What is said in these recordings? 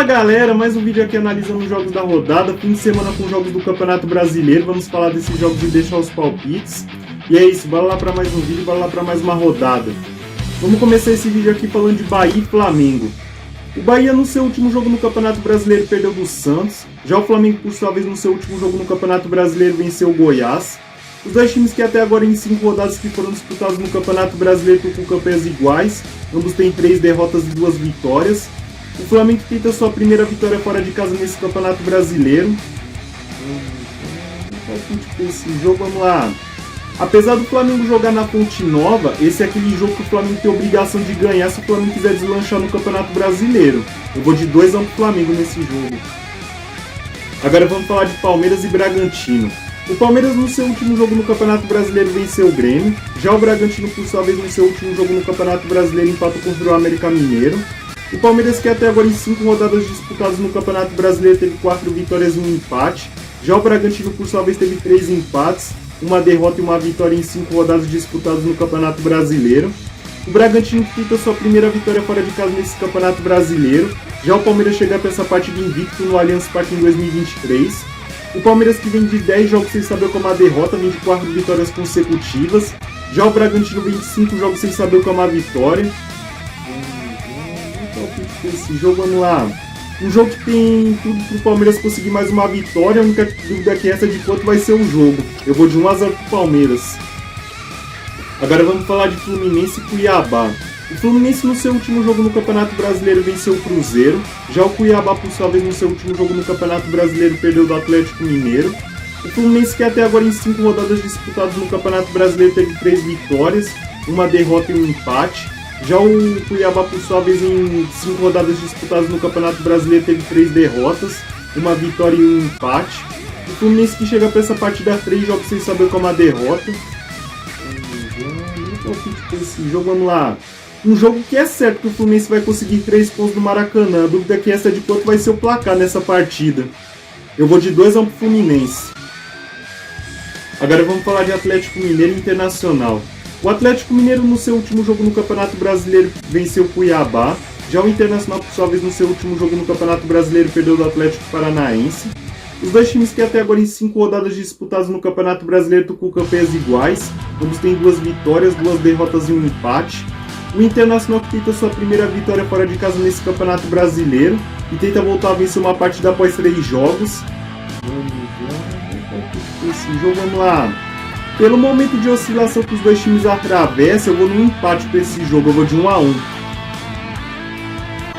Fala galera, mais um vídeo aqui analisando os jogos da rodada, fim de semana com jogos do Campeonato Brasileiro, vamos falar desses jogos e deixar os palpites. E é isso, bora lá para mais um vídeo, bora lá para mais uma rodada. Vamos começar esse vídeo aqui falando de Bahia e Flamengo. O Bahia no seu último jogo no Campeonato Brasileiro perdeu do Santos, já o Flamengo por sua vez no seu último jogo no Campeonato Brasileiro venceu o Goiás. Os dois times que até agora em 5 rodadas que foram disputadas no Campeonato Brasileiro estão com campanhas iguais, ambos têm 3 derrotas e 2 vitórias. O Flamengo tenta sua primeira vitória fora de casa nesse Campeonato Brasileiro. Esse jogo, vamos lá. Apesar do Flamengo jogar na Fonte Nova, esse é aquele jogo que o Flamengo tem obrigação de ganhar se o Flamengo quiser deslanchar no Campeonato Brasileiro. Eu vou de 2-1 pro Flamengo nesse jogo. Agora vamos falar de Palmeiras e Bragantino. O Palmeiras no seu último jogo no Campeonato Brasileiro venceu o Grêmio. Já o Bragantino por sua vez no seu último jogo no Campeonato Brasileiro empatou contra o América Mineiro. O Palmeiras que até agora em 5 rodadas disputadas no Campeonato Brasileiro teve 4 vitórias e 1 empate. Já o Bragantino por sua vez teve 3 empates, uma derrota e uma vitória em 5 rodadas disputadas no Campeonato Brasileiro. O Bragantino tenta sua primeira vitória fora de casa nesse Campeonato Brasileiro. Já o Palmeiras chega para essa partida invicto no Allianz Parque em 2023. O Palmeiras que vem de 10 jogos sem saber como a derrota, vem de 4 vitórias consecutivas. Já o Bragantino vem de 5 jogos sem saber como a vitória. Esse jogo, vamos lá. Um jogo que tem tudo pro Palmeiras conseguir mais uma vitória. A única dúvida que é essa de quanto vai ser o jogo. Eu vou de 1-0 pro Palmeiras. Agora vamos falar de Fluminense e Cuiabá. O Fluminense no seu último jogo no Campeonato Brasileiro venceu o Cruzeiro. Já o Cuiabá por sua vez no seu último jogo no Campeonato Brasileiro perdeu do Atlético Mineiro. O Fluminense que até agora em 5 rodadas disputadas no Campeonato Brasileiro teve 3 vitórias, uma derrota e um empate. Já o Cuiabá, por sua vez, em 5 rodadas disputadas no Campeonato Brasileiro, teve 3 derrotas, uma vitória e um empate. O Fluminense que chega para essa partida 3 jogos sem saber como a derrota. Esse jogo, vamos lá. Um jogo que é certo que o Fluminense vai conseguir 3 pontos no Maracanã. A dúvida aqui é essa de quanto vai ser o placar nessa partida. Eu vou de 2-1 pro Fluminense. Agora vamos falar de Atlético Mineiro e Internacional. O Atlético Mineiro no seu último jogo no Campeonato Brasileiro venceu o Cuiabá. Já o Internacional por sua vez no seu último jogo no Campeonato Brasileiro perdeu do Atlético Paranaense. Os dois times que até agora em 5 rodadas disputadas no Campeonato Brasileiro estão com campanhas iguais. Ambos têm 2 vitórias, 2 derrotas e um empate. O Internacional que tenta sua primeira vitória fora de casa nesse Campeonato Brasileiro e tenta voltar a vencer uma partida após 3 jogos. Esse jogo, vamos lá. Pelo momento de oscilação que os dois times atravessam, eu vou num empate para esse jogo, eu vou de 1-1.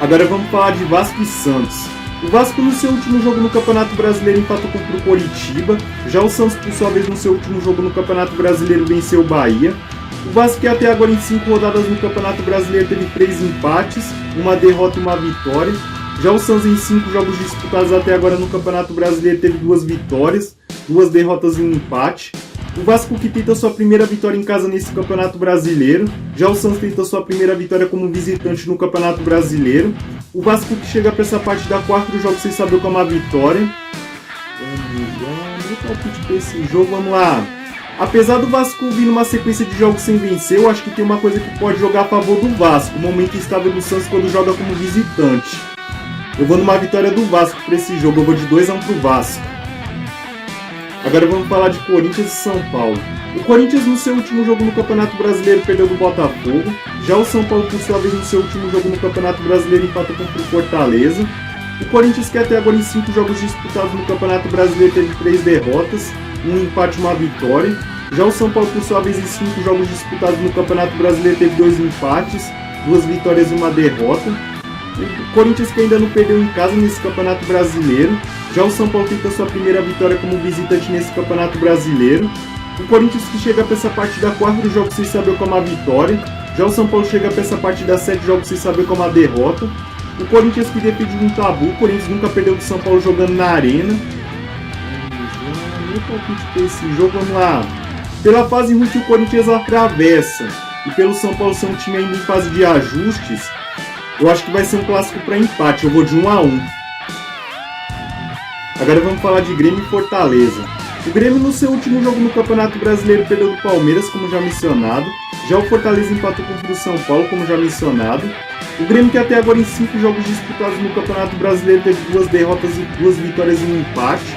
Agora vamos falar de Vasco e Santos. O Vasco no seu último jogo no Campeonato Brasileiro empatou contra o Coritiba. Já o Santos por sua vez no seu último jogo no Campeonato Brasileiro venceu o Bahia. O Vasco que até agora em 5 rodadas no Campeonato Brasileiro teve 3 empates, uma derrota e uma vitória. Já o Santos em 5 jogos disputados até agora no Campeonato Brasileiro teve 2 vitórias, 2 derrotas e um empate. O Vasco que tenta sua primeira vitória em casa nesse Campeonato Brasileiro. Já o Santos tenta sua primeira vitória como visitante no Campeonato Brasileiro. O Vasco que chega para essa partida 4 jogos sem saber como a vitória. Esse jogo, vamos lá. Apesar do Vasco vir numa sequência de jogos sem vencer, eu acho que tem uma coisa que pode jogar a favor do Vasco. O momento estável do Santos quando joga como visitante. Eu vou numa vitória do Vasco para esse jogo. Eu vou de 2-1 pro Vasco. Agora vamos falar de Corinthians e São Paulo. O Corinthians no seu último jogo no Campeonato Brasileiro perdeu do Botafogo. Já o São Paulo por sua vez no seu último jogo no Campeonato Brasileiro empatou contra o Fortaleza. O Corinthians que até agora em 5 jogos disputados no Campeonato Brasileiro teve 3 derrotas, um empate e uma vitória. Já o São Paulo por sua vez em 5 jogos disputados no Campeonato Brasileiro teve 2 empates, 2 vitórias e uma derrota. O Corinthians que ainda não perdeu em casa nesse Campeonato Brasileiro. Já o São Paulo tenta sua primeira vitória como visitante nesse Campeonato Brasileiro. O Corinthians que chega para essa partida 4 jogos sem saber como a vitória. Já o São Paulo chega para essa partida 7 jogos sem saber como a derrota. O Corinthians que depende de um tabu. O Corinthians nunca perdeu do São Paulo jogando na arena. Esse jogo, vamos lá. Pela fase ruim que o Corinthians atravessa e pelo São Paulo ser um time ainda em fase de ajustes, eu acho que vai ser um clássico para empate. Eu vou de 1-1. Agora vamos falar de Grêmio e Fortaleza. O Grêmio no seu último jogo no Campeonato Brasileiro perdeu do Palmeiras, como já mencionado. Já o Fortaleza empatou contra o São Paulo, como já mencionado. O Grêmio, que até agora em 5 jogos disputados no Campeonato Brasileiro teve 2 derrotas e 2 vitórias e um empate.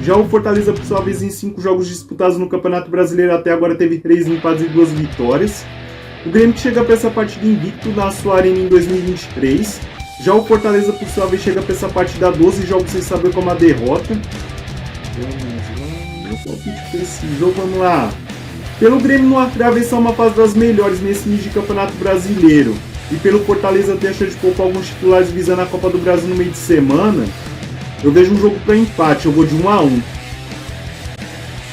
Já o Fortaleza, por sua vez, em 5 jogos disputados no Campeonato Brasileiro até agora teve 3 empates e 2 vitórias. O Grêmio, que chega para essa partida invicto na sua arena em 2023. Já o Fortaleza, por sua vez, chega para essa partida 12 jogos sem saber como a derrota. Meu palpite para esse jogo, vamos lá. Pelo Grêmio não atravessar uma fase das melhores nesse início de Campeonato Brasileiro e pelo Fortaleza ter a chance de poupar alguns titulares visando a Copa do Brasil no meio de semana, eu vejo um jogo para empate, eu vou de 1-1.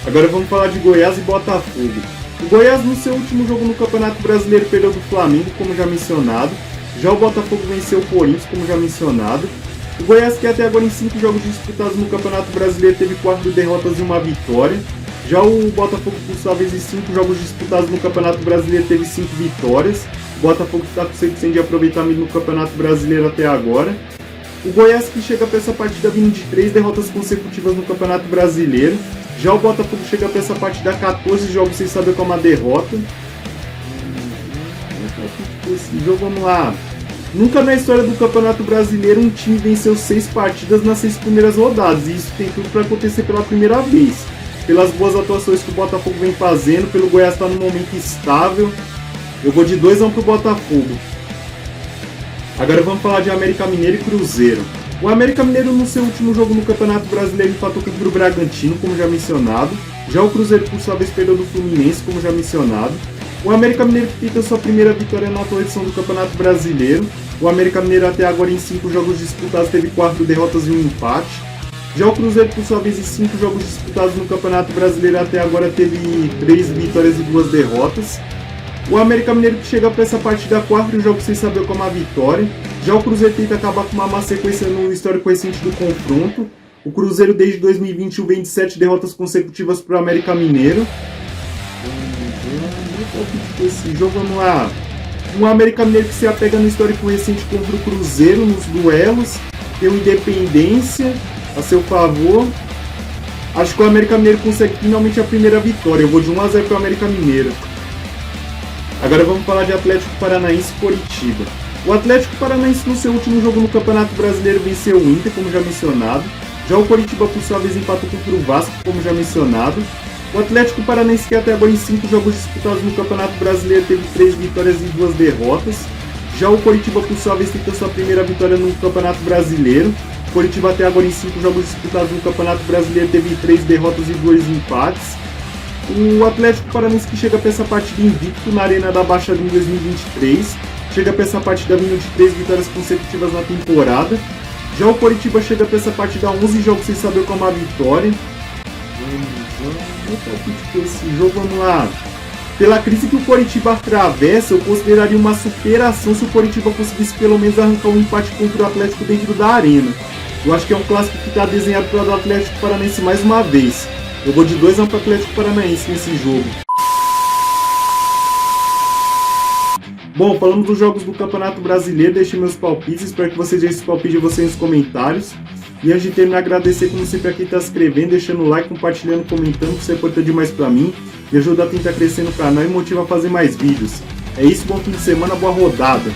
Agora vamos falar de Goiás e Botafogo. O Goiás, no seu último jogo no Campeonato Brasileiro, perdeu do Flamengo, como já mencionado. Já o Botafogo venceu o Corinthians, como já mencionado. O Goiás, que até agora em 5 jogos disputados no Campeonato Brasileiro teve 4 derrotas e 1 vitória. Já o Botafogo, por sua vez, em 5 jogos disputados no Campeonato Brasileiro teve 5 vitórias. O Botafogo está com 100% de aproveitamento no Campeonato Brasileiro até agora. O Goiás, que chega para essa partida vindo de 3 derrotas consecutivas no Campeonato Brasileiro. Já o Botafogo chega para essa partida 14 jogos sem saber como a derrota. Esse jogo, vamos lá. Nunca na história do Campeonato Brasileiro um time venceu 6 partidas nas 6 primeiras rodadas. E isso tem tudo para acontecer pela primeira vez. Pelas boas atuações que o Botafogo vem fazendo, pelo Goiás estar num momento estável. Eu vou de 2-1 pro Botafogo. Agora vamos falar de América Mineiro e Cruzeiro. O América Mineiro, no seu último jogo no Campeonato Brasileiro, empatou contra o Bragantino, como já mencionado. Já o Cruzeiro, por sua vez, perdeu do Fluminense, como já mencionado. O América Mineiro, que tenta sua primeira vitória na atual edição do Campeonato Brasileiro. O América Mineiro, até agora, em 5 jogos disputados, teve 4 derrotas e 1 empate. Já o Cruzeiro, por sua vez, em 5 jogos disputados no Campeonato Brasileiro, até agora teve 3 vitórias e 2 derrotas. O América Mineiro, que chega para essa partida 4 jogos sem saber como a vitória. Já o Cruzeiro tenta acabar com uma má sequência no histórico recente do confronto. O Cruzeiro, desde 2021, vem de 7 derrotas consecutivas para o América Mineiro. Esse jogo, vamos lá. Um América Mineiro que se apega no histórico recente contra o Cruzeiro nos duelos. Tem o Independência a seu favor. Acho que o América Mineiro consegue finalmente a primeira vitória. Eu vou de 1-0 para o América Mineiro. Agora vamos falar de Atlético Paranaense e Coritiba. O Atlético Paranaense, no seu último jogo no Campeonato Brasileiro, venceu o Inter, como já mencionado. Já o Coritiba, por sua vez, empatou contra o Vasco, como já mencionado. O Atlético Paranaense, que até agora em 5 jogos disputados no Campeonato Brasileiro, teve 3 vitórias e 2 derrotas. Já o Coritiba, por sua vez, tentou sua primeira vitória no Campeonato Brasileiro. O Coritiba, até agora em 5 jogos disputados no Campeonato Brasileiro, teve 3 derrotas e 2 empates. O Atlético Paranaense, que chega para essa partida invicto na Arena da Baixada em 2023. Chega para essa partida vindo de 3 vitórias consecutivas na temporada. Já o Coritiba chega para essa partida 11 jogos sem saber como a vitória. Esse jogo, vamos lá. Pela crise que o Coritiba atravessa, eu consideraria uma superação se o Coritiba conseguisse pelo menos arrancar um empate contra o Atlético dentro da arena. Eu acho que é um clássico que está desenhado para o Atlético Paranaense mais uma vez. Eu vou de 2-1 para o Atlético Paranaense nesse jogo. Bom, falando dos jogos do Campeonato Brasileiro, deixei meus palpites, espero que vocês deixem os palpites de vocês nos comentários. E antes de terminar, agradecer como sempre a quem está se inscrevendo, deixando o like, compartilhando, comentando, que isso é importante demais para mim. E ajuda a tentar crescer no canal e motiva a fazer mais vídeos. É isso, bom fim de semana, boa rodada!